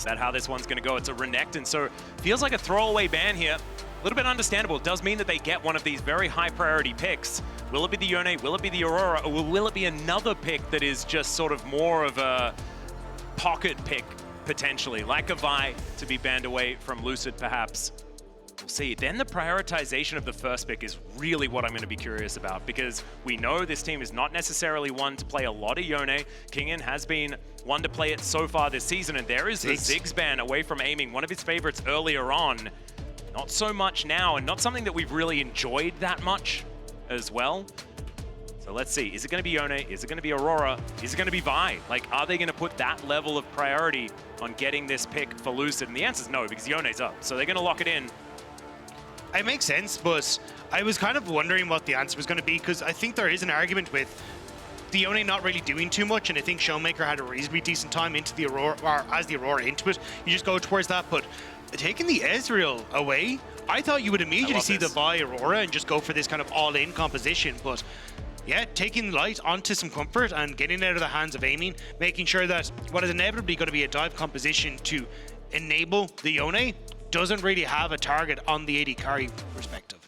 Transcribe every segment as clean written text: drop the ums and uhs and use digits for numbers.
Is that how this one's going to go? It's a Renekton, so feels like a throwaway ban here. A little bit understandable. It does mean that they get one of these very high priority picks. Will it be the Yone? Will it be the Aurora? Or will it be another pick that is just sort of more of a pocket pick, potentially, like a Vi to be banned away from Lucid, perhaps? We'll see. Then the prioritization of the first pick is really what I'm going to be curious about, because we know this team is not necessarily one to play a lot of Yone. Kingen has been one to play it so far this season, and there is the Ziggs ban away from aiming, one of his favorites earlier on. Not so much now, and not something that we've really enjoyed that much as well. So let's see, is it going to be Yone? Is it going to be Aurora? Is it going to be Vi? Like, are they going to put that level of priority on getting this pick for Lucid? And the answer is no, because Yone's up. So they're going to lock it in. It makes sense, but I was kind of wondering what the answer was going to be, because I think there is an argument with the Yone not really doing too much, and I think ShowMaker had a reasonably decent time into the Aurora, or as the Aurora into it. You just go towards that, but taking the Ezreal away, I thought you would immediately see the Vi Aurora and just go for this kind of all-in composition, but yeah, taking Light onto some comfort and getting out of the hands of aiming, making sure that what is inevitably going to be a dive composition to enable the Yone doesn't really have a target on the AD carry perspective.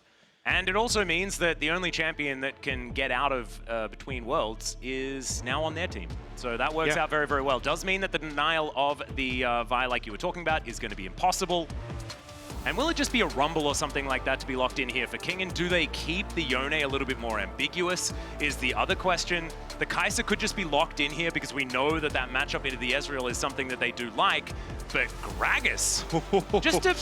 And it also means that the only champion that can get out of between worlds is now on their team. So that works out very, very well. Does mean that the denial of the Vi, like you were talking about, is going to be impossible. And will it just be a Rumble or something like that to be locked in here for Kingen? Do they keep the Yone a little bit more ambiguous is the other question. The Kai'Sa could just be locked in here because we know that that matchup into the Ezreal is something that they do like. But Gragas,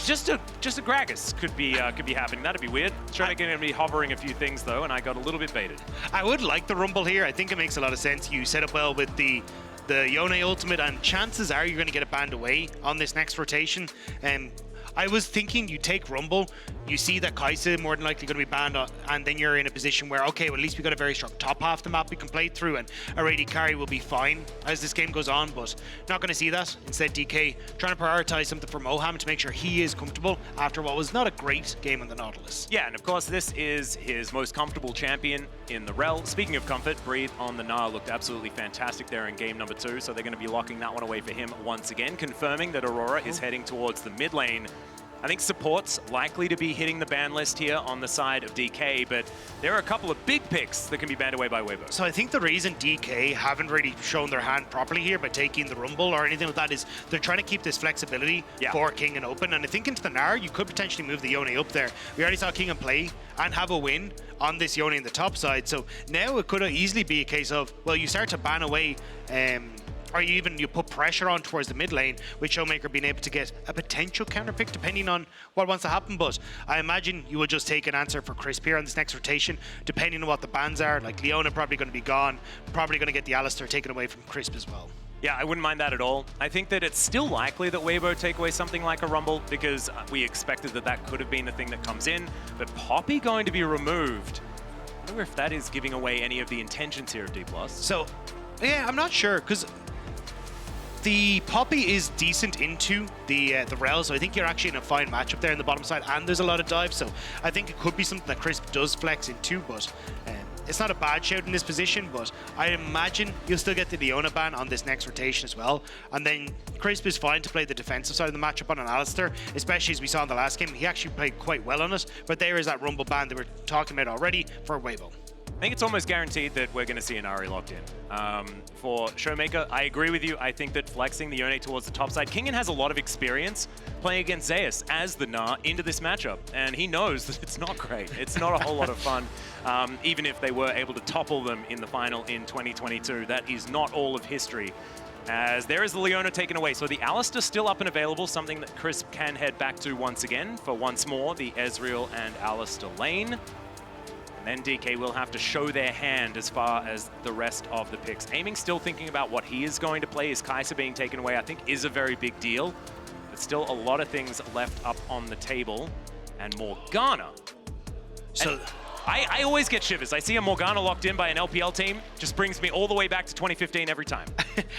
just a Gragas could be happening. That'd be weird. ShowMaker going to be hovering a few things though, and I got a little bit baited. I would like the Rumble here. I think it makes a lot of sense. You set up well with the Yone ultimate, and chances are you're going to get it banned away on this next rotation. I was thinking you take Rumble, you see that Kai'Sa more than likely going to be banned, and then you're in a position where, okay, well, at least we got a very strong top half of the map we can play through, and our AD carry will be fine as this game goes on, but not going to see that. Instead, DK trying to prioritize something for Moham to make sure he is comfortable after what was not a great game on the Nautilus. Yeah, and of course, this is his most comfortable champion in the Rell. Speaking of comfort, Breathe on the Gnar looked absolutely fantastic there in game number 2, so they're going to be locking that one away for him once again, confirming that Aurora is heading towards the mid lane. I think support's likely to be hitting the ban list here on the side of DK, but there are a couple of big picks that can be banned away by Weibo. So I think the reason DK haven't really shown their hand properly here by taking the Rumble or anything like that is they're trying to keep this flexibility for Kingen open. And I think into the Gnar, you could potentially move the Yone up there. We already saw Kingen play and have a win on this Yone in the top side. So now it could easily be a case of, well, you start to ban away or you put pressure on towards the mid lane, with ShowMaker being able to get a potential counter pick depending on what wants to happen. But I imagine you will just take an answer for Crisp here on this next rotation, depending on what the bans are. Like Leona probably going to be gone, probably going to get the Alistar taken away from Crisp as well. Yeah, I wouldn't mind that at all. I think that it's still likely that Weibo take away something like a Rumble, because we expected that that could have been the thing that comes in. But Poppy going to be removed. I wonder if that is giving away any of the intentions here of Dplus. So, yeah, I'm not sure, because the Poppy is decent into the Rell, so I think you're actually in a fine matchup there in the bottom side, and there's a lot of dives, so I think it could be something that Crisp does flex into, but it's not a bad shout in this position. But I imagine you'll still get the Leona ban on this next rotation as well, and then Crisp is fine to play the defensive side of the matchup on an Alistar, especially as we saw in the last game. He actually played quite well on it, but there is that Rumble ban that we're talking about already for Weibo. I think it's almost guaranteed that we're going to see an Ahri locked in. For ShowMaker, I agree with you. I think that flexing the Yone towards the top side, Kingen has a lot of experience playing against Zeus as the Gnar into this matchup, and he knows that it's not great. It's not a whole lot of fun, even if they were able to topple them in the final in 2022. That is not all of history, as there is the Leona taken away. So the Alistar still up and available, something that Crisp can head back to once again for once more the Ezreal and Alistar lane. And then DK will have to show their hand as far as the rest of the picks. Aiming still thinking about what he is going to play. Is Kai'Sa being taken away, I think, is a very big deal. But still a lot of things left up on the table. And Morgana. So I always get shivers. I see a Morgana locked in by an LPL team. Just brings me all the way back to 2015 every time.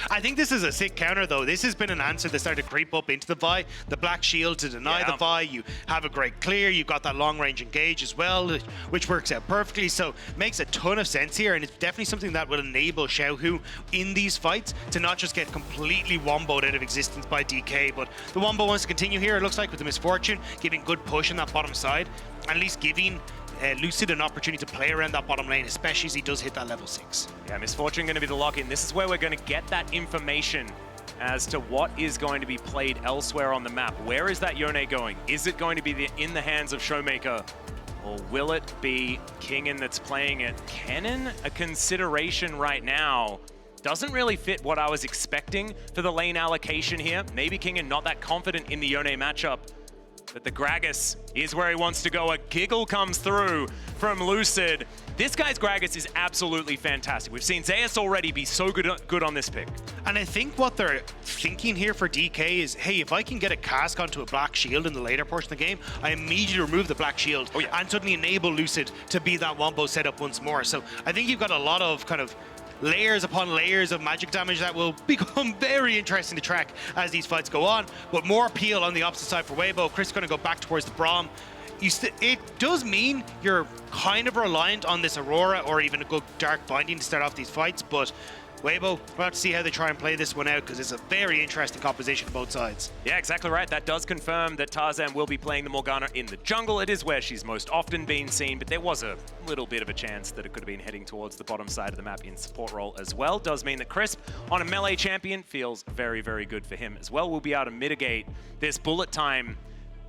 I think this is a sick counter, though. This has been an answer that started to creep up into the Vi. The Black Shield to deny the Vi. You have a great clear. You've got that long-range engage as well, which works out perfectly. So makes a ton of sense here, and it's definitely something that will enable Xiaohu in these fights to not just get completely womboed out of existence by DK, but the wombo wants to continue here, it looks like, with the Misfortune, giving good push on that bottom side, at least giving Lucid an opportunity to play around that bottom lane, especially as he does hit that level 6. Yeah, Misfortune going to be the lock-in. This is where we're going to get that information as to what is going to be played elsewhere on the map. Where is that Yone going? Is it going to be in the hands of ShowMaker? Or will it be Kingen that's playing it? Kennen, a consideration right now. Doesn't really fit what I was expecting for the lane allocation here. Maybe Kingen not that confident in the Yone matchup. But the Gragas is where he wants to go. A giggle comes through from Lucid. This guy's Gragas is absolutely fantastic. We've seen Zeus already be so good on this pick. And I think what they're thinking here for DK is, hey, if I can get a cask onto a Black Shield in the later portion of the game, I immediately remove the Black Shield and suddenly enable Lucid to be that wombo setup once more. So I think you've got a lot of kind of layers upon layers of magic damage that will become very interesting to track as these fights go on. But more appeal on the opposite side for Weibo. Chris is going to go back towards the Braum. It does mean you're kind of reliant on this Aurora or even a good Dark Binding to start off these fights, but Weibo, we'll have to see how they try and play this one out, because it's a very interesting composition on both sides. Yeah, exactly right. That does confirm that Tarzan will be playing the Morgana in the jungle. It is where she's most often been seen, but there was a little bit of a chance that it could have been heading towards the bottom side of the map in support role as well. Does mean that Crisp on a melee champion feels very, very good for him as well. We'll be able to mitigate this bullet time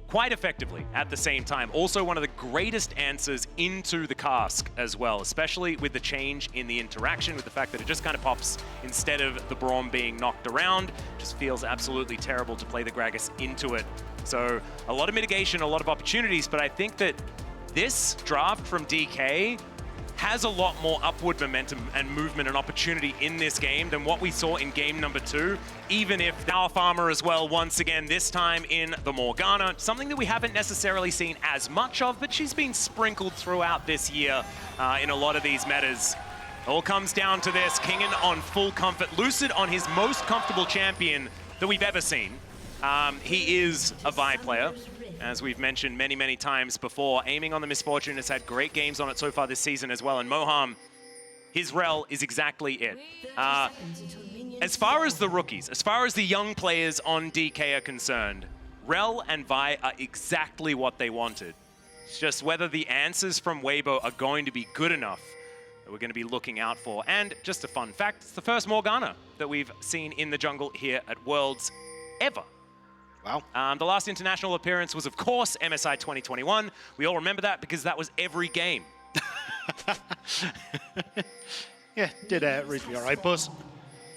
quite effectively at the same time. Also one of the greatest answers into the cask as well, especially with the change in the interaction, with the fact that it just kind of pops instead of the Braum being knocked around. Just feels absolutely terrible to play the Gragas into it. So a lot of mitigation, a lot of opportunities, but I think that this draft from DK has a lot more upward momentum and movement and opportunity in this game than what we saw in game number 2, even if our farmer as well, once again, this time in the Morgana, something that we haven't necessarily seen as much of, but she's been sprinkled throughout this year in a lot of these metas. All comes down to this, Kingen on full comfort, Lucid on his most comfortable champion that we've ever seen. He is a Vi player, as we've mentioned many, many times before. Aiming on the Misfortune has had great games on it so far this season as well, and Moham, his Rell is exactly it. As far as the rookies, as far as the young players on DK are concerned, Rell and Vi are exactly what they wanted. It's just whether the answers from Weibo are going to be good enough that we're going to be looking out for. And just a fun fact, it's the first Morgana that we've seen in the jungle here at Worlds ever. Wow. The last international appearance was, of course, MSI 2021. We all remember that because that was every game. Yeah, did reasonably all right, but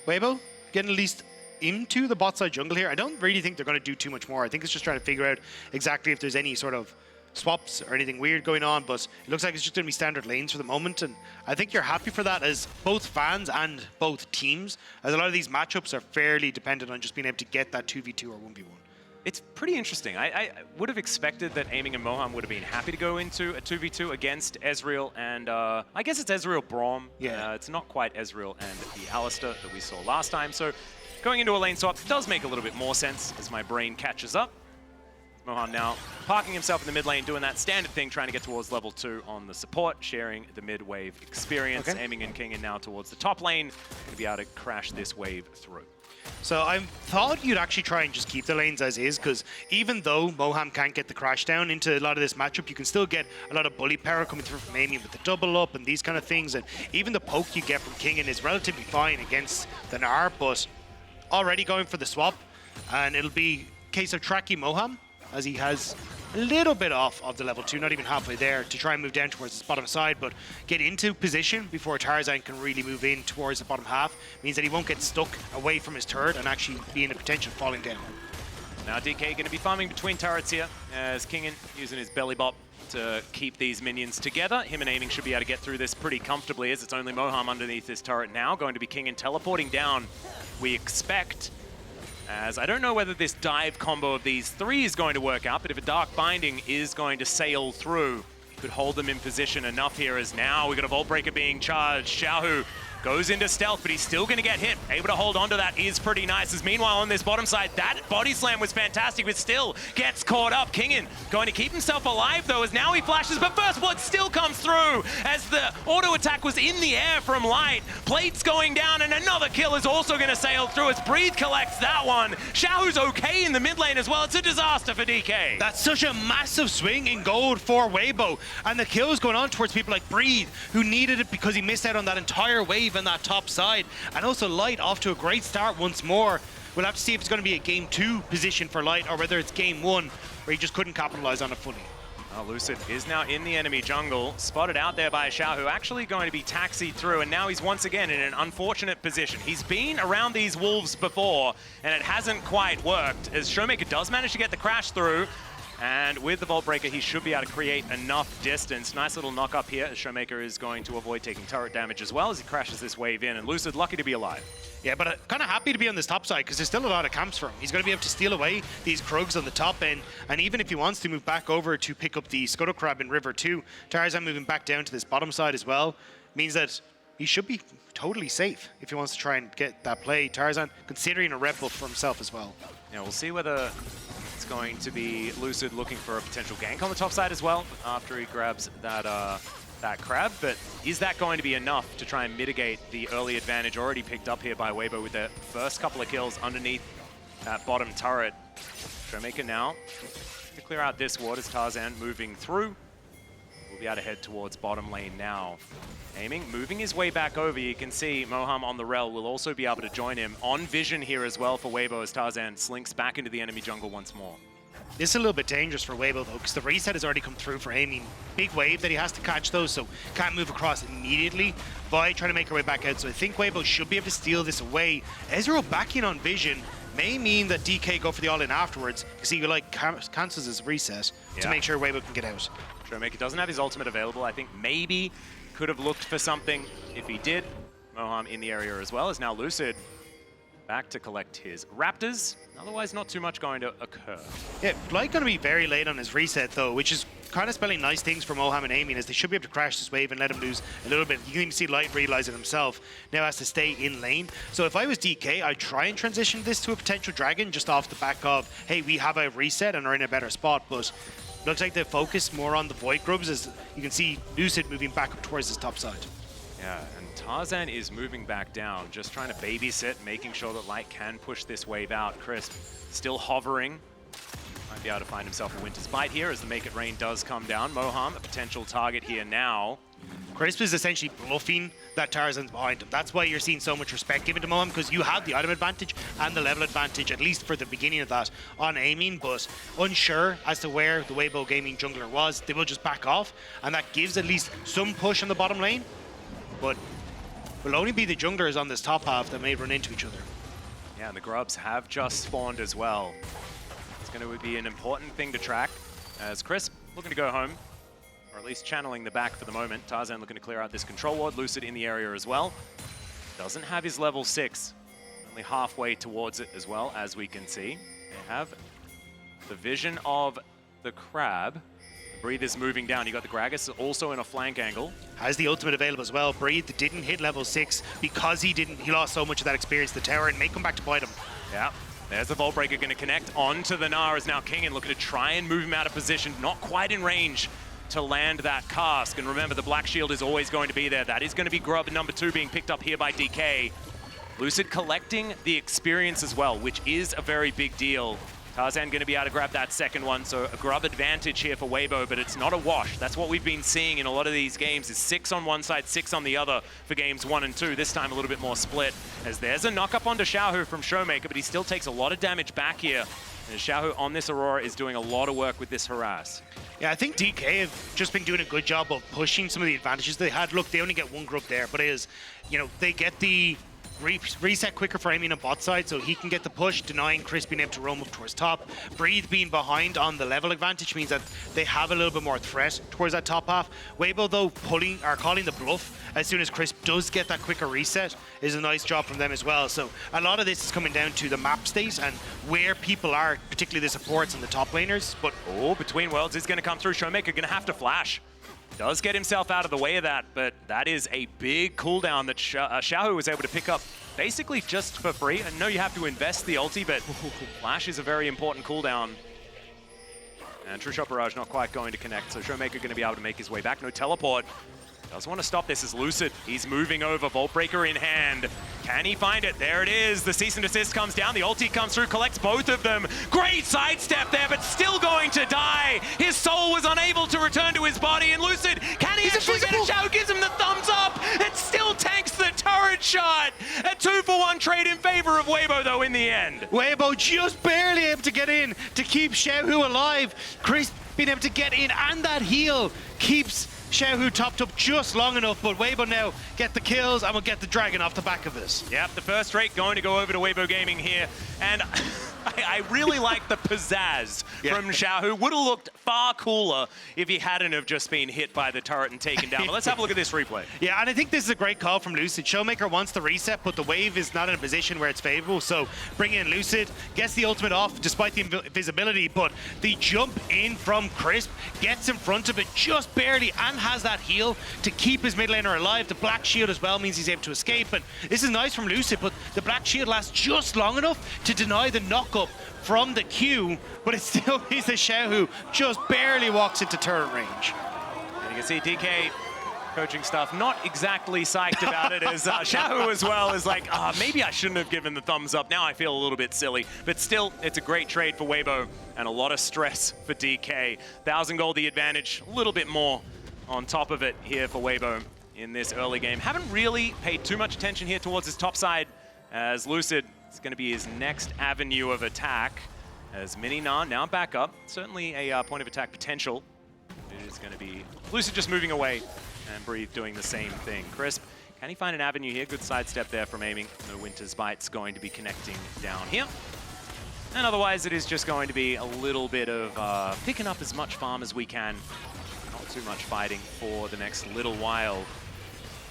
Weibo getting at least into the bot side jungle here. I don't really think they're going to do too much more. I think it's just trying to figure out exactly if there's any sort of swaps or anything weird going on, but it looks like it's just going to be standard lanes for the moment, and I think you're happy for that as both fans and both teams, as a lot of these matchups are fairly dependent on just being able to get that 2v2 or 1v1. It's pretty interesting. I would have expected that Aiming and Moham would have been happy to go into a 2v2 against Ezreal and, I guess it's Ezreal Braum. Yeah. It's not quite Ezreal and the Alistair that we saw last time. So going into a lane swap does make a little bit more sense as my brain catches up. Moham now parking himself in the mid lane, doing that standard thing, trying to get towards level 2 on the support, sharing the mid wave experience. Okay. Aiming and Kingen now towards the top lane, to be able to crash this wave through. So I thought you'd actually try and just keep the lanes as is, because even though Moham can't get the crash down into a lot of this matchup, you can still get a lot of bully power coming through from Amy with the double up and these kind of things, and even the poke you get from Kingen is relatively fine against the Gnar, but already going for the swap, and it'll be a case of tracking Moham, as he has a little bit off of the level 2, not even halfway there, to try and move down towards the bottom side, but get into position before Tarzan can really move in towards the bottom half. Means that he won't get stuck away from his turret and actually be in a potential falling down. Now DK going to be farming between turrets here, as Kingen using his belly bop to keep these minions together. Him and Aiming should be able to get through this pretty comfortably, as it's only Moham underneath this turret now. Going to be Kingen teleporting down, we expect. As I don't know whether this dive combo of these 3 is going to work out, but if a Dark Binding is going to sail through, could hold them in position enough here as now we got a Vault Breaker being charged. Xiaohu goes into stealth, but he's still going to get hit. Able to hold on to that is pretty nice. As meanwhile, on this bottom side, that body slam was fantastic, but still gets caught up. Kingen going to keep himself alive, though, as now he flashes, but First Blood still comes through as the auto attack was in the air from Light. Plates going down, and another kill is also going to sail through as Breathe collects that one. Xiaohu's okay in the mid lane as well. It's a disaster for DK. That's such a massive swing in gold for Weibo, and the kill is going on towards people like Breathe, who needed it because he missed out on that entire wave on that top side. And also Light off to a great start once more. We'll have to see if it's going to be a game 2 position for Light or whether it's game 1 where he just couldn't capitalize on it fully. Lucid is now in the enemy jungle, spotted out there by Xiaohu, actually going to be taxied through, and now he's once again in an unfortunate position. He's been around these wolves before, and it hasn't quite worked, as ShowMaker does manage to get the crash through, and with the Vault Breaker, he should be able to create enough distance. Nice little knock up here, as ShowMaker is going to avoid taking turret damage as well as he crashes this wave in, and Lucid lucky to be alive. Yeah, but kind of happy to be on this top side because there's still a lot of camps for him. He's going to be able to steal away these Krugs on the top end, and even if he wants to move back over to pick up the Scuttle Crab in River 2, Tarzan moving back down to this bottom side as well, means that he should be totally safe if he wants to try and get that play. Tarzan considering a red buff for himself as well. Yeah, we'll see whether it's going to be Lucid looking for a potential gank on the top side as well after he grabs that crab, but is that going to be enough to try and mitigate the early advantage already picked up here by Weibo with the first couple of kills underneath that bottom turret? ShowMaker now to clear out this ward as Tarzan moving through. We'll be able to head towards bottom lane now. Aiming, moving his way back over. You can see Moham on the Rell will also be able to join him on vision here as well for Weibo as Tarzan slinks back into the enemy jungle once more. This is a little bit dangerous for Weibo though, because the reset has already come through for aiming. Big wave that he has to catch though, so can't move across immediately by trying to make her way back out. So I think Weibo should be able to steal this away. Ezreal backing on vision may mean that DK go for the all-in afterwards, because he like cancels his reset to make sure Weibo can get out. ShowMaker doesn't have his ultimate available. I think maybe could have looked for something if he did. Moham in the area as well, as now Lucid back to collect his Raptors. Otherwise, not too much going to occur. Yeah, Light going to be very late on his reset, though, which is kind of spelling nice things for Moham and aiming, as they should be able to crash this wave and let him lose a little bit. You can even see Light realize it himself. Now has to stay in lane. So if I was DK, I'd try and transition this to a potential dragon just off the back of, hey, we have a reset and are in a better spot, but looks like they focus more on the Void Grubs, as you can see Lucid moving back up towards his top side. Yeah, and Tarzan is moving back down, just trying to babysit, making sure that Light can push this wave out. Crisp still hovering. Might be able to find himself a Winter's Bite here as the Make It Rain does come down. Moham, a potential target here now. Crisp is essentially bluffing that Tarzan's behind him. That's why you're seeing so much respect given to Moham, because you have the item advantage and the level advantage, at least for the beginning of that, on aiming, but unsure as to where the Weibo Gaming jungler was, they will just back off, and that gives at least some push on the bottom lane, but will only be the junglers on this top half that may run into each other. Yeah, and the Grubs have just spawned as well. It's going to be an important thing to track, as Crisp looking to go home, or at least channeling the back for the moment. Tarzan looking to clear out this control ward. Lucid in the area as well. Doesn't have his level 6. Only halfway towards it as well, as we can see. They have the vision of the crab. Breathe is moving down. You got the Gragas also in a flank angle. Has the ultimate available as well. Breathe didn't hit level 6 because he lost so much of that experience to the tower, and may come back to bite him. Yeah. There's the Vault Breaker going to connect onto the Gnar, as now Kingen looking to try and move him out of position. Not quite in range to land that cask. And remember, the Black Shield is always going to be there. That is going to be Grub number 2 being picked up here by DK. Lucid collecting the experience as well, which is a very big deal. Tarzan going to be able to grab that second one, so a Grub advantage here for Weibo, but it's not a wash. That's what we've been seeing in a lot of these games, is 6 on one side, 6 on the other for games 1 and 2. This time a little bit more split, as there's a knock up onto Xiaohu from ShowMaker, but he still takes a lot of damage back here. And Xiaohu on this Aurora is doing a lot of work with this harass. Yeah, I think DK have just been doing a good job of pushing some of the advantages they had. Look, they only get one group there, but it is, you know, they get the reset quicker for aiming on bot side, so he can get the push, denying Chris being able to roam up towards top. Breathe being behind on the level advantage means that they have a little bit more threat towards that top half. Weibo, though, calling the bluff as soon as Chris does get that quicker reset is a nice job from them as well. So a lot of this is coming down to the map state and where people are, particularly the supports and the top laners. But between worlds is going to come through. ShowMaker going to have to flash. Does get himself out of the way of that, but that is a big cooldown that Xiaohu was able to pick up basically just for free. I know you have to invest the ulti, but Flash is a very important cooldown. And True Shot Barrage not quite going to connect, so ShowMaker going to be able to make his way back. No teleport. Does want to stop this as Lucid. He's moving over, Vault Breaker in hand. Can he find it? There it is. The cease and desist comes down. The ulti comes through, collects both of them. Great sidestep there, but still going to die. His soul was unable to return to his body, and Lucid, can he actually get a shot? Gives him the thumbs up. It still tanks the turret shot. A 2-for-1 trade in favor of Weibo, though, in the end. Weibo just barely able to get in to keep Xiaohu alive. Chris being able to get in, and that heal keeps Xiaohu topped up just long enough, but Weibo now get the kills and will get the dragon off the back of this. Yep, the first rate going to go over to Weibo Gaming here, and I really like the pizzazz from Xiaohu. Would have looked far cooler if he hadn't have just been hit by the turret and taken down. But let's have a look at this replay. Yeah, and I think this is a great call from Lucid. ShowMaker wants the reset, but the wave is not in a position where it's favorable, so bring in Lucid, gets the ultimate off despite the invisibility, but the jump in from Crisp gets in front of it just barely and has that heal to keep his mid laner alive. The Black Shield as well means he's able to escape, and this is nice from Lucid, but the Black Shield lasts just long enough to deny the knockup from the Q, but it still means that Xiaohu just barely walks into turret range. And you can see DK coaching stuff not exactly psyched about it, as Xiaohu as well is like, maybe I shouldn't have given the thumbs up. Now I feel a little bit silly, but still, it's a great trade for Weibo and a lot of stress for DK. 1,000 gold the advantage, a little bit more on top of it here for Weibo in this early game. Haven't really paid too much attention here towards his top side, as Lucid is going to be his next avenue of attack, as Mini Gnar now back up. Certainly a point of attack potential. It is going to be Lucid just moving away, and Breathe doing the same thing. Crisp, can he find an avenue here? Good sidestep there from aiming. No Winter's Bite's going to be connecting down here. And otherwise, it is just going to be a little bit of picking up as much farm as we can. Not too much fighting for the next little while.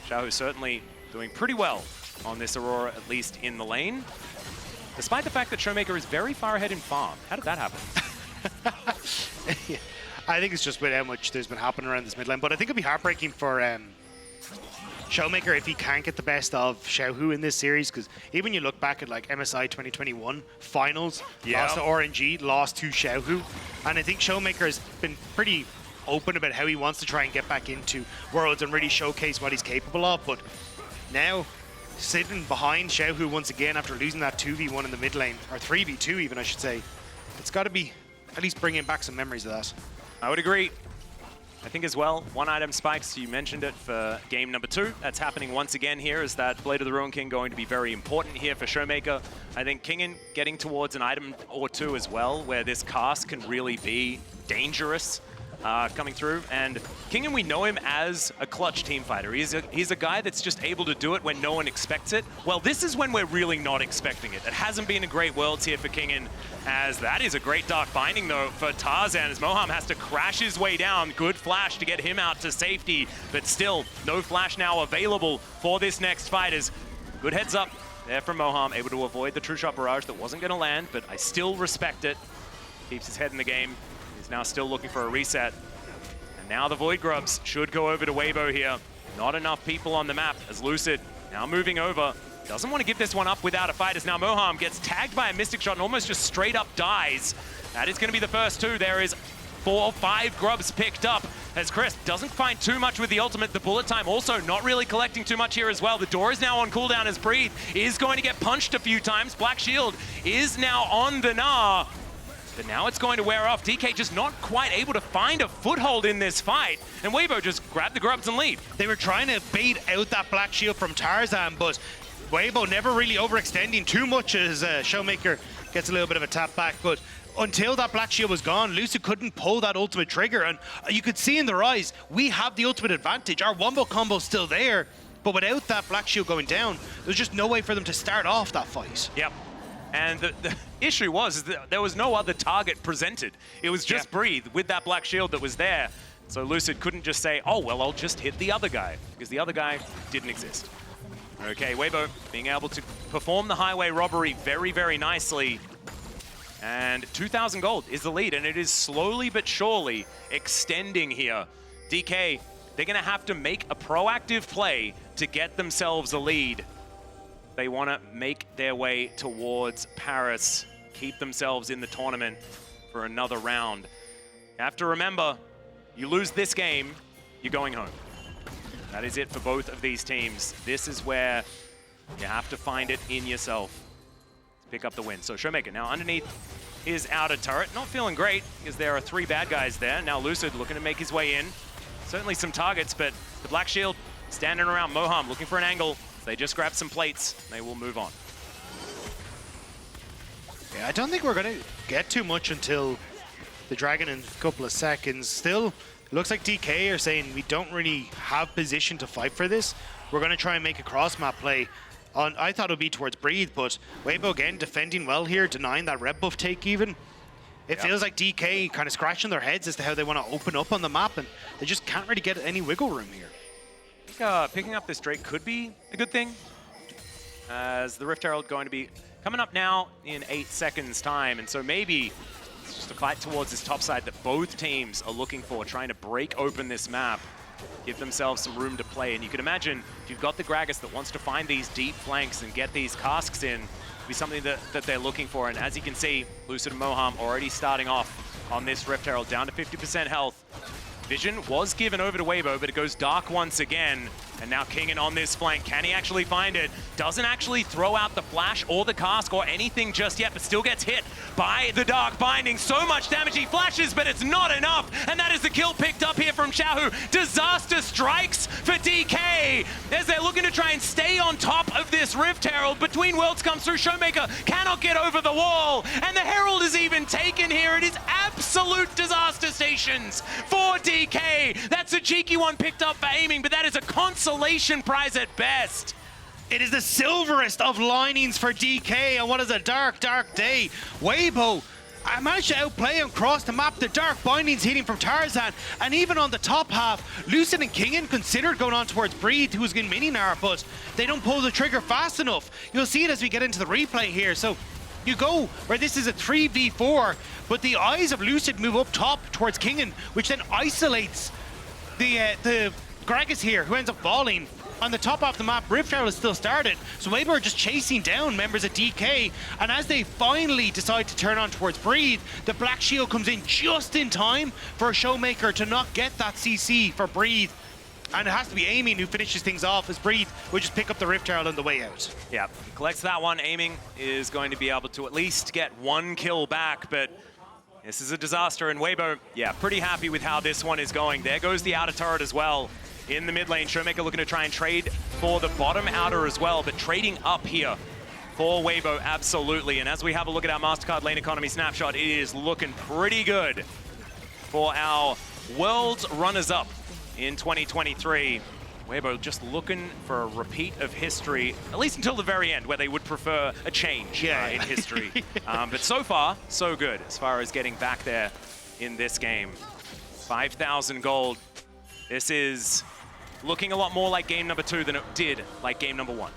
Xiaohu certainly doing pretty well on this Aurora, at least in the lane, despite the fact that ShowMaker is very far ahead in farm. How did that happen? Yeah, I think it's just with how much there's been happening around this mid lane, but I think it'll be heartbreaking for ShowMaker if he can't get the best of Xiaohu in this series, because even you look back at like MSI 2021 finals, lost to RNG, lost to Xiaohu, and I think ShowMaker has been pretty open about how he wants to try and get back into Worlds and really showcase what he's capable of, but now sitting behind Xiaohu once again after losing that 2v1 in the mid lane, or 3v2 even I should say, it's got to be at least bringing back some memories of that. I would agree. I think as well, one item spikes, you mentioned it for game number 2. That's happening once again here. Is that Blade of the Ruin King going to be very important here for ShowMaker? I think Kingen getting towards an item or two as well, where this cast can really be dangerous coming through. And Kingen, we know him as a clutch team fighter. He's a guy that's just able to do it when no one expects it. Well, this is when we're really not expecting it. It hasn't been a great Worlds here for Kingen, as that is a great Dark Binding though for Tarzan, as Moham has to crash his way down. Good flash to get him out to safety, but still no flash now available for this next fight. As good heads up there from Moham, able to avoid the True Shot Barrage that wasn't going to land, but I still respect it. Keeps his head in the game. He's now still looking for a reset. And now the Void Grubs should go over to Weibo here. Not enough people on the map, as Lucid now moving over. Doesn't want to give this one up without a fight, as now Moham gets tagged by a Mystic Shot and almost just straight up dies. That is going to be the first two. There is 4 or 5 grubs picked up, as Chris doesn't find too much with the ultimate. The bullet time also not really collecting too much here as well. The door is now on cooldown, as Breathe is going to get punched a few times. Black Shield is now on the Gnar, but now it's going to wear off. DK just not quite able to find a foothold in this fight, and Weibo just grabbed the grubs and leave. They were trying to bait out that Black Shield from Tarzan, but Weibo never really overextending too much, as ShowMaker gets a little bit of a tap back. But until that Black Shield was gone, Lucid couldn't pull that ultimate trigger, and you could see in their eyes, we have the ultimate advantage. Our wombo combo's still there, but without that Black Shield going down, there's just no way for them to start off that fight. Yep. And the issue was that there was no other target presented. It was just Breathe with that Black Shield that was there. So Lucid couldn't just say, oh, well, I'll just hit the other guy, because the other guy didn't exist. Okay, Weibo being able to perform the highway robbery very, very nicely. And 2,000 gold is the lead, and it is slowly but surely extending here. DK they're going to have to make a proactive play to get themselves a lead. They want to make their way towards Paris, keep themselves in the tournament for another round. You have to remember, you lose this game, you're going home. That is it for both of these teams. This is where you have to find it in yourself to pick up the win. So ShowMaker now underneath his outer turret, not feeling great because there are 3 bad guys there. Now Lucid looking to make his way in. Certainly some targets, but the Black Shield standing around Moham looking for an angle. They just grab some plates, they will move on. Yeah, I don't think we're going to get too much until the Dragon in a couple of seconds. Still, looks like DK are saying we don't really have position to fight for this. We're going to try and make a cross-map play. I thought it would be towards Breathe, but Weibo again defending well here, denying that red buff take even. It feels like DK kind of scratching their heads as to how they want to open up on the map, and they just can't really get any wiggle room here. I think picking up this Drake could be a good thing, as the Rift Herald going to be coming up now in 8 seconds time, and so maybe it's just a fight towards this top side that both teams are looking for, trying to break open this map, give themselves some room to play. And you can imagine if you've got the Gragas that wants to find these deep flanks and get these casks in, it'll be something that they're looking for. And as you can see, Lucid and Moham already starting off on this Rift Herald, down to 50% health. Vision was given over to Weibo, but it goes dark once again. And now Kingen on this flank. Can he actually find it? Doesn't actually throw out the flash or the cask or anything just yet, but still gets hit by the Dark Binding. So much damage, he flashes, but it's not enough. And that is the kill picked up here from Xiaohu. Disaster strikes for DK as they're looking to try and stay on top of this Rift Herald. Between Worlds comes through, ShowMaker cannot get over the wall. And the Herald is even taken here. It is absolute disaster stations for DK. That's a cheeky one picked up for aiming, but that is a consolation prize at best. It is the silverest of linings for DK, and what is a dark, dark day. Weibo, I managed to outplay and cross the map. The Dark Bindings hitting from Tarzan, and even on the top half, Lucid and Kingen considered going on towards Breathe, who's in mini Gnar, but they don't pull the trigger fast enough. You'll see it as we get into the replay here. So you go where this is a 3v4, but the eyes of Lucid move up top towards Kingen, which then isolates the Gragas here, who ends up falling. On the top of the map, Rift Herald is still started, so Weibo are just chasing down members of DK, and as they finally decide to turn on towards Breathe, the Black Shield comes in just in time for ShowMaker to not get that CC for Breathe. And it has to be Aiming who finishes things off, as Breathe will just pick up the Rift Herald on the way out. Yeah, collects that one. Aiming is going to be able to at least get 1 kill back, but this is a disaster, and Weibo, yeah, pretty happy with how this one is going. There goes the outer turret as well. In the mid lane, ShowMaker looking to try and trade for the bottom outer as well, but trading up here for Weibo, absolutely. And as we have a look at our MasterCard lane economy snapshot, it is looking pretty good for our World's runners-up in 2023. Weibo just looking for a repeat of history, at least until the very end, where they would prefer a change in history. But so far, so good as far as getting back there in this game. 5,000 gold. This is looking a lot more like game number 2 than it did like game number 1.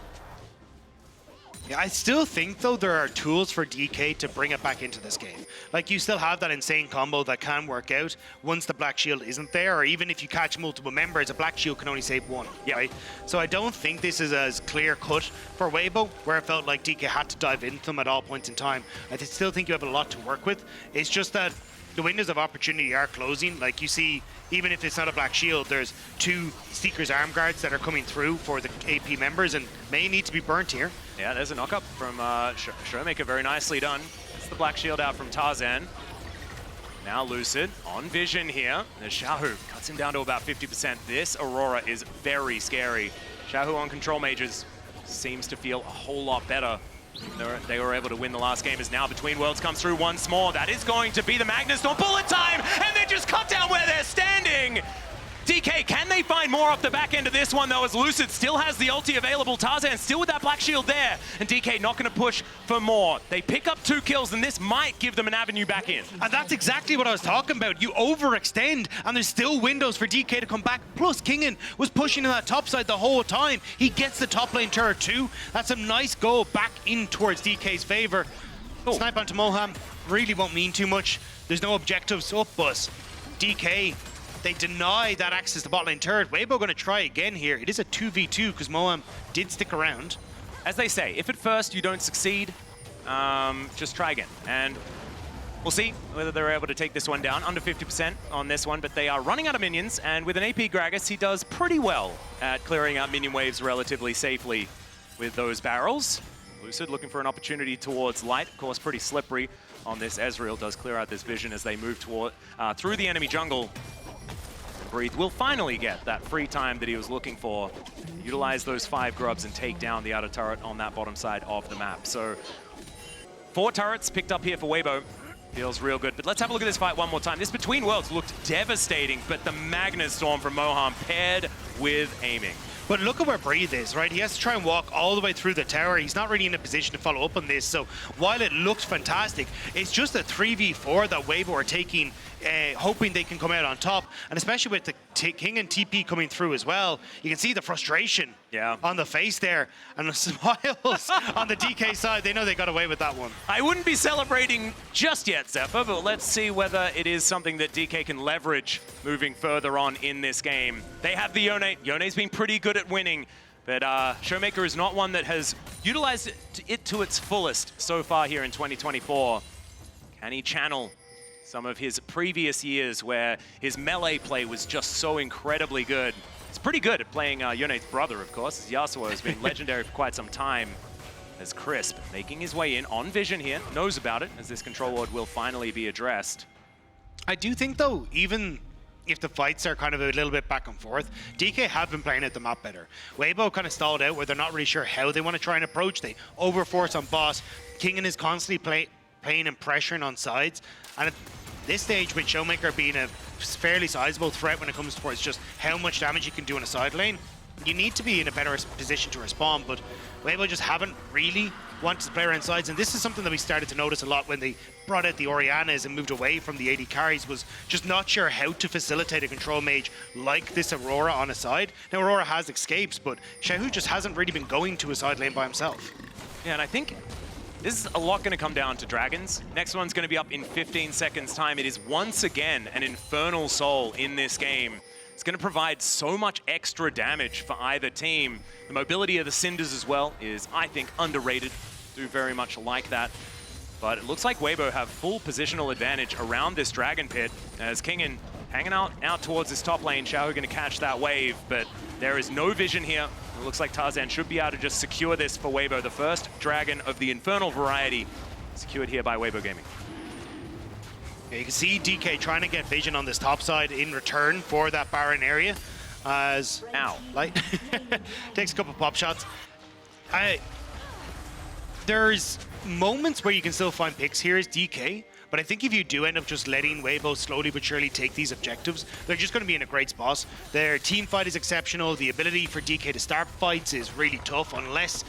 Yeah, I still think, though, there are tools for DK to bring it back into this game. Like, you still have that insane combo that can work out once the Black Shield isn't there, or even if you catch multiple members, a Black Shield can only save 1, right? So I don't think this is as clear-cut for Weibo, where it felt like DK had to dive into them at all points in time. I still think you have a lot to work with. It's just that the windows of opportunity are closing. Like, you see, even if it's not a Black Shield, there's 2 Seeker's Arm Guards that are coming through for the AP members and may need to be burnt here. Yeah, there's a knock-up from ShowMaker, very nicely done. It's the Black Shield out from Tarzan. Now Lucid on Vision here. There's Xiaohu, cuts him down to about 50%. This Aurora is very scary. Xiaohu on Control Mages seems to feel a whole lot better. They were able to win the last game, as now Between Worlds comes through once more. That is going to be the Magnus Storm. Bullet time, and they just cut down where they're standing. DK, can they find more off the back end of this one, though, as Lucid still has the ulti available. Tarzan still with that Black Shield there, and DK not going to push for more. They pick up 2 kills, and this might give them an avenue back in. And that's exactly what I was talking about. You overextend, and there's still windows for DK to come back. Plus, Kingen was pushing in that top side the whole time. He gets the top lane turret too. That's a nice goal back in towards DK's favor. Snipe onto Moham really won't mean too much. There's no objectives up, but DK, They deny that access to bot lane turret. Weibo going to try again here. It is a 2v2 because Moham did stick around. As they say, if at first you don't succeed, just try again. And we'll see whether they're able to take this one down. Under 50% on this one, but they are running out of minions. And with an AP Gragas, he does pretty well at clearing out minion waves relatively safely with those barrels. Lucid looking for an opportunity towards Light. Of course, pretty slippery on this. Ezreal does clear out this vision as they move toward through the enemy jungle. Breathe will finally get that free time that he was looking for. Utilize those 5 grubs and take down the outer turret on that bottom side of the map. So 4 turrets picked up here for Weibo. Feels real good. But let's have a look at this fight one more time. This Between Worlds looked devastating, but the Magnus Storm from Moham paired with aiming. But look at where Breathe is, right? He has to try and walk all the way through the tower. He's not really in a position to follow up on this. So while it looks fantastic, it's just a 3v4 that Weibo are taking, hoping they can come out on top. And especially with the King and TP coming through as well, you can see the frustration on the face there. And the smiles on the DK side. They know they got away with that one. I wouldn't be celebrating just yet, Zephyr, but let's see whether it is something that DK can leverage moving further on in this game. They have the Yone. Yone's been pretty good at winning, but ShowMaker is not one that has utilized it to its fullest so far here in 2024. Can he channel some of his previous years where his melee play was just so incredibly good? He's pretty good at playing Yone's brother, of course. Yasuo has been legendary for quite some time. As Crisp making his way in on vision here, knows about it, as this control ward will finally be addressed. I do think, though, even if the fights are kind of a little bit back and forth, DK have been playing out the map better. Weibo kind of stalled out where they're not really sure how they want to try and approach. They overforce on boss. Kingen is constantly playing and pressuring on sides. And at this stage, with ShowMaker being a fairly sizable threat when it comes towards just how much damage you can do in a side lane, you need to be in a better position to respond. But Weibo just haven't really wanted to play around sides, and this is something that we started to notice a lot when they brought out the Orianas and moved away from the AD carries, was just not sure how to facilitate a control mage like this Aurora on a side. Now Aurora has escapes, but Xiaohu just hasn't really been going to a side lane by himself. Yeah, and I think this is a lot going to come down to dragons. Next one's going to be up in 15 seconds time. It is once again an Infernal Soul in this game. It's going to provide so much extra damage for either team. The mobility of the Cinders as well is, I think, underrated. Do very much like that. But it looks like Weibo have full positional advantage around this Dragon Pit, as Kingen hanging out towards this top lane. Xiaohu going to catch that wave, but there is no vision here. It looks like Tarzan should be able to just secure this for Weibo. The first dragon of the Infernal variety secured here by Weibo Gaming. You can see DK trying to get vision on this top side in return for that Baron area. As Light takes a couple pop shots. There's moments where you can still find picks here as DK, but I think if you do end up just letting Weibo slowly but surely take these objectives, they're just going to be in a great spot. Their team fight is exceptional. The ability for DK to start fights is really tough unless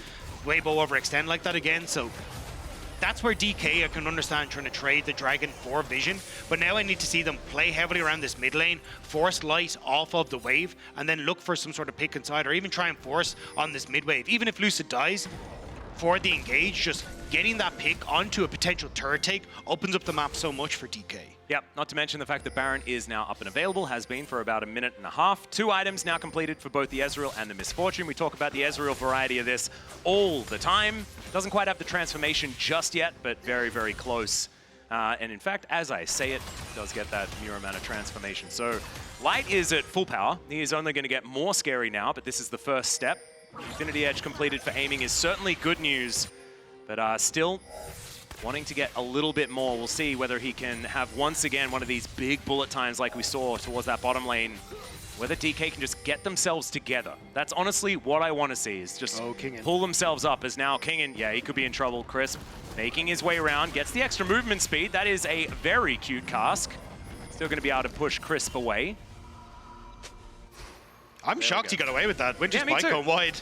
Weibo overextend like that again. So that's where DK, I can understand trying to trade the Dragon for vision, but now I need to see them play heavily around this mid lane, force Light off of the wave, and then look for some sort of pick inside, or even try and force on this mid wave. Even if Lucid dies for the engage, just getting that pick onto a potential turret take opens up the map so much for DK. Yep, not to mention the fact that Baron is now up and available, has been for about a minute and a half. 2 items now completed for both the Ezreal and the Misfortune. We talk about the Ezreal variety of this all the time. Doesn't quite have the transformation just yet, but very, very close. And in fact, as I say it, does get that mere amount of transformation. So Light is at full power. He is only going to get more scary now, but this is the first step. Infinity Edge completed for aiming is certainly good news, but still wanting to get a little bit more. We'll see whether he can have once again one of these big bullet times like we saw towards that bottom lane, whether DK can just get themselves together. That's honestly what I want to see, is just pull themselves up, as now Kingen, yeah, he could be in trouble. Crisp making his way around, gets the extra movement speed. That is a very cute cask. Still going to be able to push Crisp away. I'm shocked he got away with that. Winter's bike going wide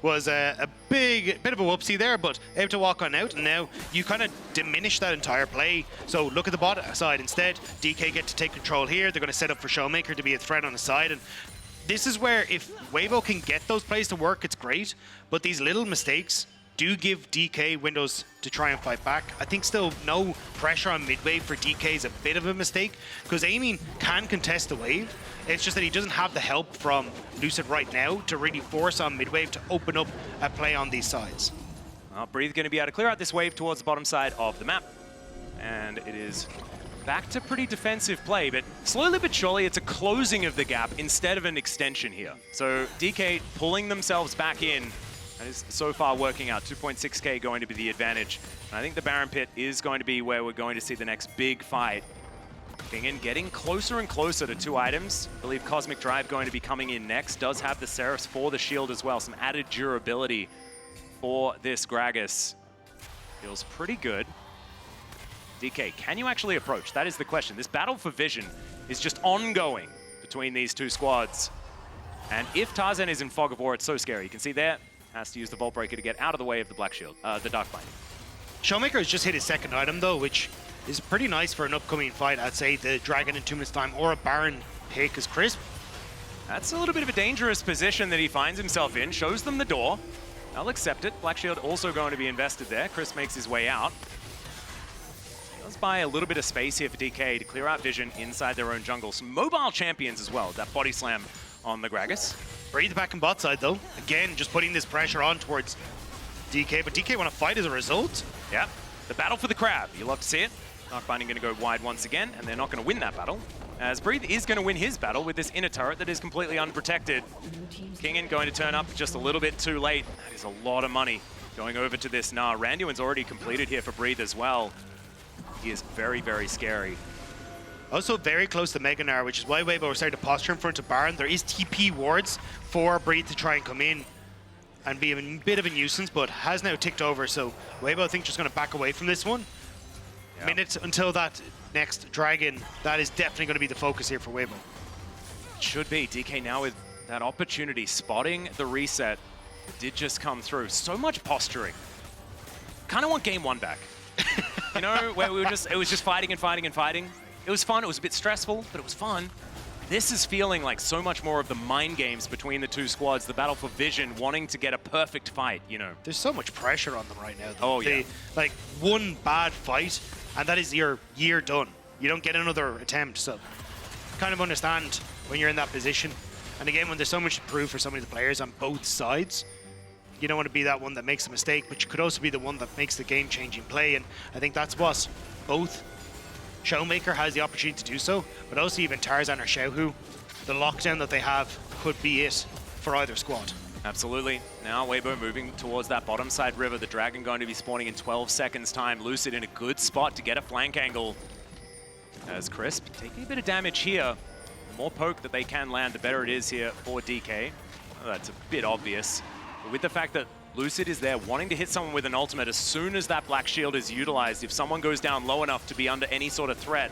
was a bit of a whoopsie there, but able to walk on out, and now you kind of diminish that entire play. So look at the bot side instead. DK get to take control here. They're going to set up for ShowMaker to be a threat on the side, and this is where if Weibo can get those plays to work, it's great, but these little mistakes do give DK windows to try and fight back. I think still no pressure on mid-wave for DK is a bit of a mistake, because Aiming can contest the wave. It's just that he doesn't have the help from Lucid right now to really force on mid-wave to open up a play on these sides. Well, Breathe going to be able to clear out this wave towards the bottom side of the map. And it is back to pretty defensive play, but slowly but surely it's a closing of the gap instead of an extension here. So DK pulling themselves back in. That is so far working out. 2.6k going to be the advantage. And I think the Baron Pit is going to be where we're going to see the next big fight. Kingen getting closer and closer to 2 items. I believe Cosmic Drive going to be coming in next. Does have the Seraphs for the shield as well. Some added durability for this Gragas. Feels pretty good. DK, can you actually approach? That is the question. This battle for vision is just ongoing between these 2 squads. And if Tarzan is in Fog of War, it's so scary. You can see there, has to use the Vault Breaker to get out of the way of the Black Shield, the Dark Binding. ShowMaker has just hit his 2nd item though, which is pretty nice for an upcoming fight. I'd say the Dragon in 2 minutes time or a Baron pick is crisp. That's a little bit of a dangerous position that he finds himself in. Shows them the door. They'll accept it. Black Shield also going to be invested there. Chris makes his way out. Does buy a little bit of space here for DK to clear out vision inside their own jungle. Some mobile champions as well. That body slam on the Gragas. Breathe back in bot side though. Again, just putting this pressure on towards DK, but DK want to fight as a result. Yeah, the battle for the crab. You love to see it. Dark Binding going to go wide once again, and they're not going to win that battle. As Breathe is going to win his battle with this inner turret that is completely unprotected. Kingen going to turn up just a little bit too late. That is a lot of money going over to this Gnar. Randuin's already completed here for Breathe as well. He is very, very scary. Also very close to Mega Gnar, which is why Weibo started to posture in front of Baron. There is TP wards for Breathe to try and come in and be a bit of a nuisance, but has now ticked over, so Weibo I think just going to back away from this one. Yeah. Minutes until that next Dragon, that is definitely going to be the focus here for Weibo. It should be. DK now with that opportunity, spotting the reset. It did just come through. So much posturing. Kind of want game 1 back. You know, where it was just fighting and fighting and fighting. It was fun, it was a bit stressful, but it was fun. This is feeling like so much more of the mind games between the 2 squads, the battle for vision, wanting to get a perfect fight, you know. There's so much pressure on them right now, though. Oh, yeah. Like, one bad fight, and that is your year done. You don't get another attempt, so kind of understand when you're in that position. And again, when there's so much to prove for so many of the players on both sides, you don't want to be that one that makes a mistake, but you could also be the one that makes the game-changing play, and I think that's what both ShowMaker has the opportunity to do so, but also even Tarzan or Xiaohu, the lockdown that they have could be it for either squad. Absolutely. Now Weibo moving towards that bottom side river. The Dragon going to be spawning in 12 seconds time. Lucid in a good spot to get a flank angle. As Crisp taking a bit of damage here. The more poke that they can land, the better it is here for DK. Oh, that's a bit obvious. But with the fact that Lucid is there wanting to hit someone with an ultimate as soon as that Black Shield is utilized. If someone goes down low enough to be under any sort of threat,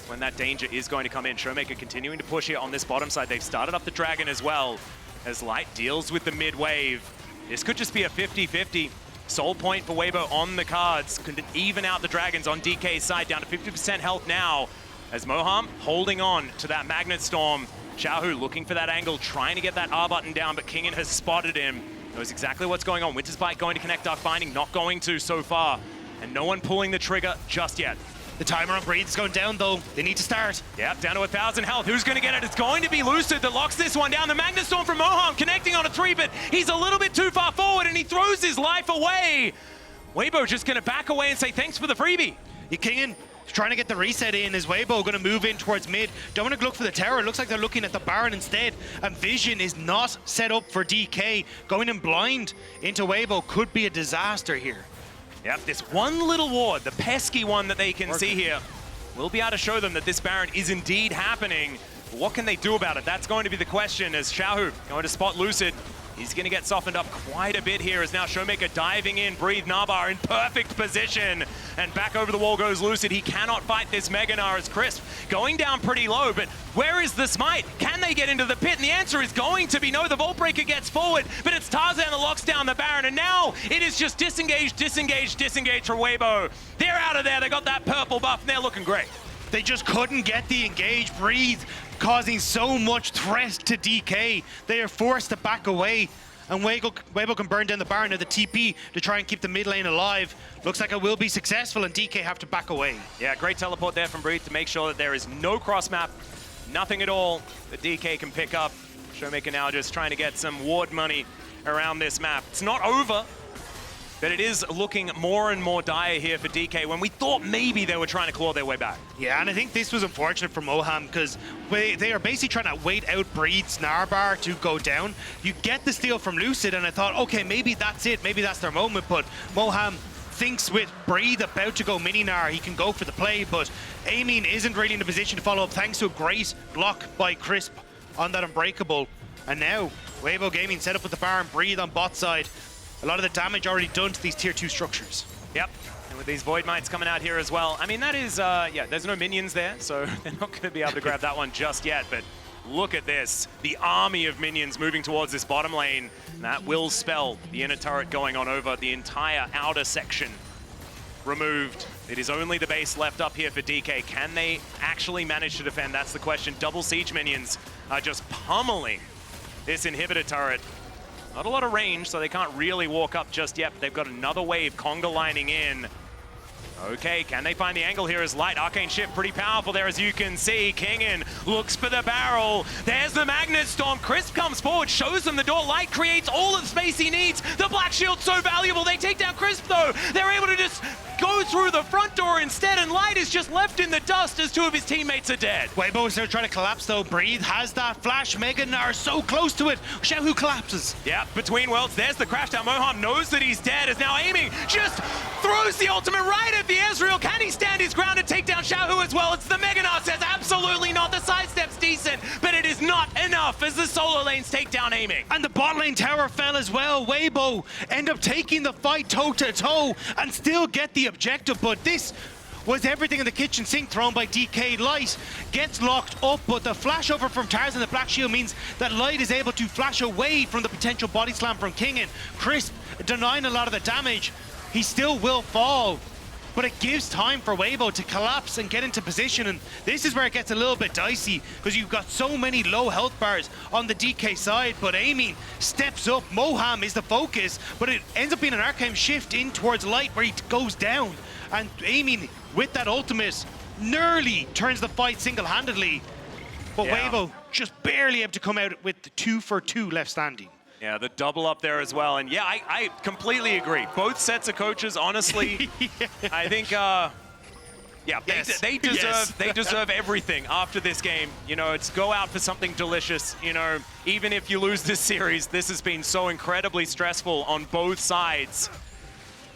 when that danger is going to come in. ShowMaker continuing to push here on this bottom side. They've started up the Dragon as well, as Light deals with the mid wave. This could just be a 50-50. Soul point for Weibo on the cards. Could even out the Dragons on DK's side, down to 50% health now, as Moham holding on to that Magnet Storm. Xiaohu looking for that angle, trying to get that R button down, but Kingen has spotted him. Knows exactly what's going on. Winter's Bite going to connect Dark Binding, not going to so far. And no one pulling the trigger just yet. The timer on Breathe is going down though. They need to start. Yep, down to 1,000 health. Who's going to get it? It's going to be Lucid that locks this one down. The Magnet Storm from Moham connecting on a 3, but he's a little bit too far forward and he throws his life away. Weibo just going to back away and say thanks for the freebie. Kingen trying to get the reset in. Is Weibo going to move in towards mid? Don't want to look for the tower. It looks like they're looking at the Baron instead. And Vision is not set up for DK. Going in blind into Weibo could be a disaster here. Yep, this one little ward, the pesky one that they can see here, will be able to show them that this Baron is indeed happening. But what can they do about it? That's going to be the question as Xiaohu going to spot Lucid. He's going to get softened up quite a bit here as now ShowMaker diving in. Breathe Nabar in perfect position. And back over the wall goes Lucid. He cannot fight this Mega Gnar as Crisp going down pretty low. But where is the smite? Can they get into the pit? And the answer is going to be no. The Vault Breaker gets forward, but it's Tarzan that locks down the Baron. And now it is just disengage, disengage, disengage for Weibo. They're out of there. They got that purple buff and they're looking great. They just couldn't get the engage. Breathe causing so much threat to DK. They are forced to back away. and Weibo can burn down the Baron of the TP to try and keep the mid lane alive. Looks like it will be successful, and DK have to back away. Yeah, great teleport there from Breathe to make sure that there is no cross map, nothing at all that DK can pick up. ShowMaker now just trying to get some ward money around this map. It's not over, but it is looking more and more dire here for DK when we thought maybe they were trying to claw their way back. Yeah, and I think this was unfortunate for Moham because they are basically trying to wait out Breed's Gnar bar to go down. You get the steal from Lucid, and I thought, okay, maybe that's it. Maybe that's their moment, but Moham thinks with Breathe about to go mini Gnar, he can go for the play, but Amin isn't really in a position to follow up thanks to a great block by Crisp on that Unbreakable. And now, Weibo Gaming set up with the Baron, Breathe on bot side. A lot of the damage already done to these tier 2 structures. Yep, and with these Void Mites coming out here as well. I mean, that is, yeah, there's no minions there, so they're not going to be able to grab that one just yet, but look at this. The army of minions moving towards this bottom lane. That will spell the inner turret going on over the entire outer section removed. It is only the base left up here for DK. Can they actually manage to defend? That's the question. Double siege minions are just pummeling this inhibitor turret. Not a lot of range, so they can't really walk up just yet, but they've got another wave conga lining in. Okay, can they find the angle here as Light? Arcane Shift pretty powerful there, as you can see. Kingen looks for the barrel. There's the Magnet Storm. Crisp comes forward, shows them the door. Light creates all of the space he needs. The Black Shield's so valuable. They take down Crisp, though. They're able to just go through the front door instead, and Light is just left in the dust as two of his teammates are dead. Weibo is trying to collapse, though. Breathe has that flash. Mega Gnar so close to it. Xiaohu collapses. Yeah, between worlds, there's the crash down. Moham knows that he's dead, is now aiming. Just throws the ultimate right at the Ezreal. Can he stand his ground and take down Xiaohu as well? It's the Mega Gnar says absolutely not. The sidestep's decent, but it is not enough as the solo lanes take down aiming. And the bot lane tower fell as well. Weibo end up taking the fight toe-to-toe and still get the objective, but this was everything in the kitchen sink thrown by DK. Light gets locked up, but the flashover from Tarzan, the Black Shield, means that Light is able to flash away from the potential body slam from Kingen. Crisp denying a lot of the damage. He still will fall, but it gives time for Weibo to collapse and get into position, and this is where it gets a little bit dicey because you've got so many low health bars on the DK side, but Amin steps up. Moham is the focus, but it ends up being an Arcane Shift in towards Light where he goes down, and Amin with that ultimate nearly turns the fight single-handedly, but Weibo just barely able to come out with the 2 for 2 left standing. Yeah, the double up there as well. And yeah, I completely agree. Both sets of coaches, honestly, I think, yeah, they deserve everything after this game. You know, it's go out for something delicious. You know, even if you lose this series, this has been so incredibly stressful on both sides.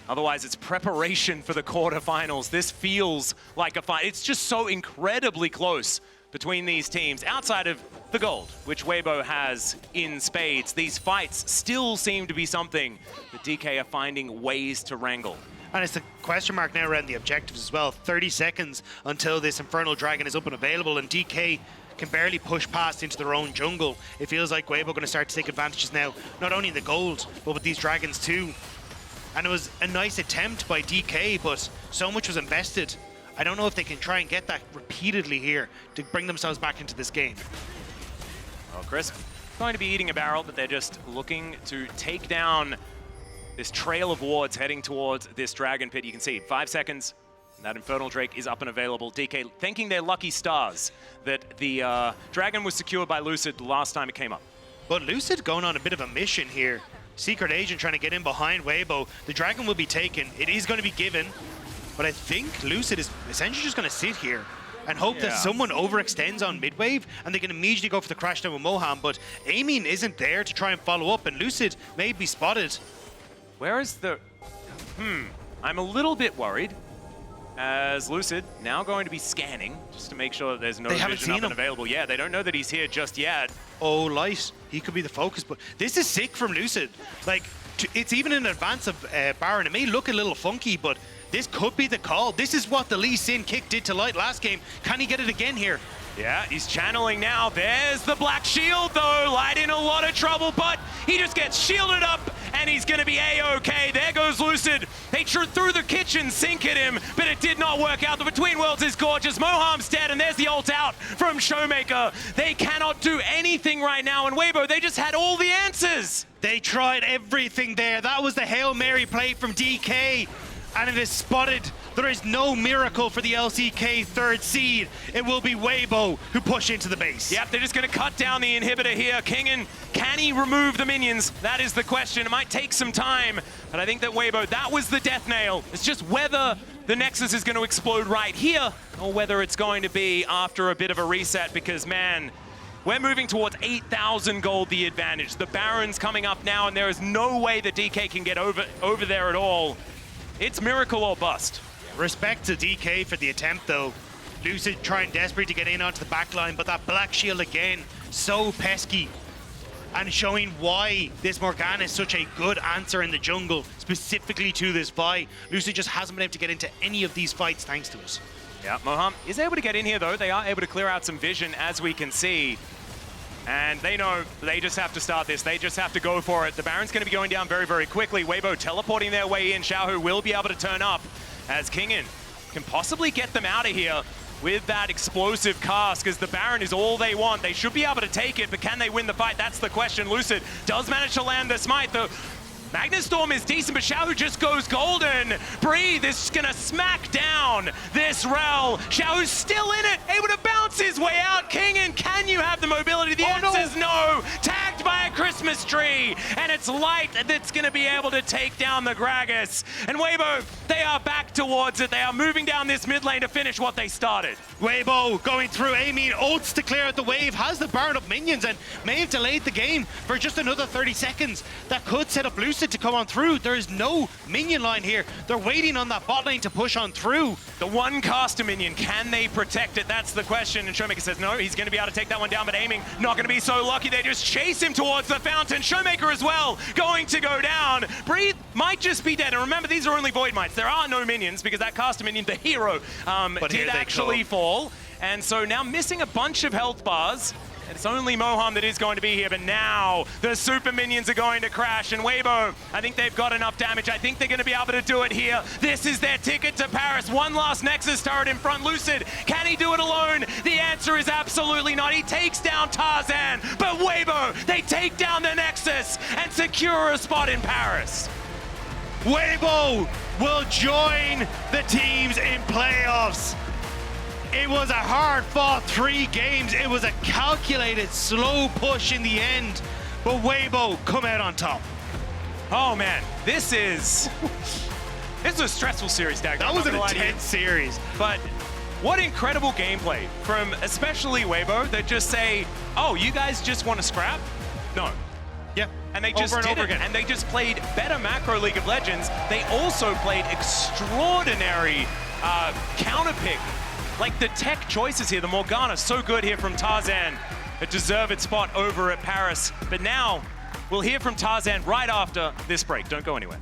Otherwise, it's preparation for the quarterfinals. This feels like a fight. It's just so incredibly close between these teams. Outside of the gold, which Weibo has in spades, these fights still seem to be something that DK are finding ways to wrangle. And it's a question mark now around the objectives as well. 30 seconds until this Infernal Dragon is up and available, and DK can barely push past into their own jungle. It feels like Weibo going to start to take advantages now, not only in the gold, but with these dragons too. And it was a nice attempt by DK, but so much was invested. I don't know if they can try and get that repeatedly here to bring themselves back into this game. Well, Crisp going to be eating a barrel, but they're just looking to take down this trail of wards heading towards this Dragon Pit. You can see 5 seconds, and that Infernal Drake is up and available. DK thanking their lucky stars that the Dragon was secured by Lucid the last time it came up. But Lucid going on a bit of a mission here. Secret Agent trying to get in behind Weibo. The Dragon will be taken. It is going to be given. But I think Lucid is essentially just going to sit here and hope that someone overextends on mid-wave and they can immediately go for the crash down with Moham. But Amin isn't there to try and follow up, and Lucid may be spotted. Where is the... I'm a little bit worried, as Lucid now going to be scanning just to make sure that there's no vision up and available. Yeah, they don't know that he's here just yet. Oh, Light. He could be the focus, but this is sick from Lucid. Like, it's even in advance of Baron. It may look a little funky, but this could be the call. This is what the Lee Sin kick did to Light last game. Can he get it again here? Yeah, he's channeling now. There's the Black Shield, though. Light in a lot of trouble, but he just gets shielded up, and he's going to be A-OK. There goes Lucid. They threw the kitchen sink at him, but it did not work out. The Between Worlds is gorgeous. Moham's dead, and there's the ult out from ShowMaker. They cannot do anything right now, and Weibo, they just had all the answers. They tried everything there. That was the Hail Mary play from DK. And it is spotted. There is no miracle for the LCK third seed. It will be Weibo who push into the base. Yep, they're just going to cut down the inhibitor here. Kingen, can he remove the minions? That is the question. It might take some time, but I think that Weibo, that was the death nail. It's just whether the Nexus is going to explode right here or whether it's going to be after a bit of a reset because, man, we're moving towards 8,000 gold, the advantage. The Baron's coming up now, and there is no way that DK can get over there at all. It's miracle or bust. Respect to DK for the attempt, though. Lucid trying desperately to get in onto the back line, but that Black Shield again, so pesky. And showing why this Morgana is such a good answer in the jungle, specifically to this fight. Lucid just hasn't been able to get into any of these fights thanks to us. Yeah, Moham is able to get in here, though. They are able to clear out some vision, as we can see. And they know they just have to start this. They just have to go for it. The Baron's going to be going down very, very quickly. Weibo teleporting their way in. Xiaohu will be able to turn up as Kingen can possibly get them out of here with that explosive cast, because the Baron is all they want. They should be able to take it, but can they win the fight? That's the question. Lucid does manage to land the smite. The Magnustorm is decent, but Xiaohu just goes golden. Breathe is gonna smack down this Rell. Xiaohu's still in it, able to bounce his way out. Kingen, can you have the mobility? The answer is no. Tagged by a Christmas tree, and it's Light that's gonna be able to take down the Gragas. And Weibo, they are back towards it. They are moving down this mid lane to finish what they started. Weibo going through, aiming ults to clear out the wave, has the Baron up minions, and may have delayed the game for just another 30 seconds. That could set up Lucid to come on through. There is no minion line here. They're waiting on that bot lane to push on through. The one caster minion, can they protect it? That's the question. And ShowMaker says no, he's going to be able to take that one down, but aiming not going to be so lucky. They just chase him towards the fountain. ShowMaker as well going to go down. Breathe might just be dead. And remember, these are only Void Mites. There are no minions because that caster minion, the hero, did actually fall. And so now missing a bunch of health bars. It's only Moham that is going to be here, but now the super minions are going to crash, and Weibo, I think they've got enough damage. I think they're going to be able to do it here. This is their ticket to Paris. One last Nexus turret in front. Lucid, can he do it alone? The answer is absolutely not. He takes down Tarzan, but Weibo, they take down the Nexus and secure a spot in Paris. Weibo will join the teams in playoffs. It was a hard-fought 3 games. It was a calculated, slow push in the end. But Weibo come out on top. Oh, man. This is a stressful series, Dagda. That was an intense series. But what incredible gameplay from especially Weibo that just say, oh, you guys just want to scrap? No. Yeah. And they just did it. And they just played better macro League of Legends. They also played extraordinary counter pick. Like the tech choices here, the Morgana, so good here from Tarzan. A deserved spot over at Paris. But now, we'll hear from Tarzan right after this break. Don't go anywhere.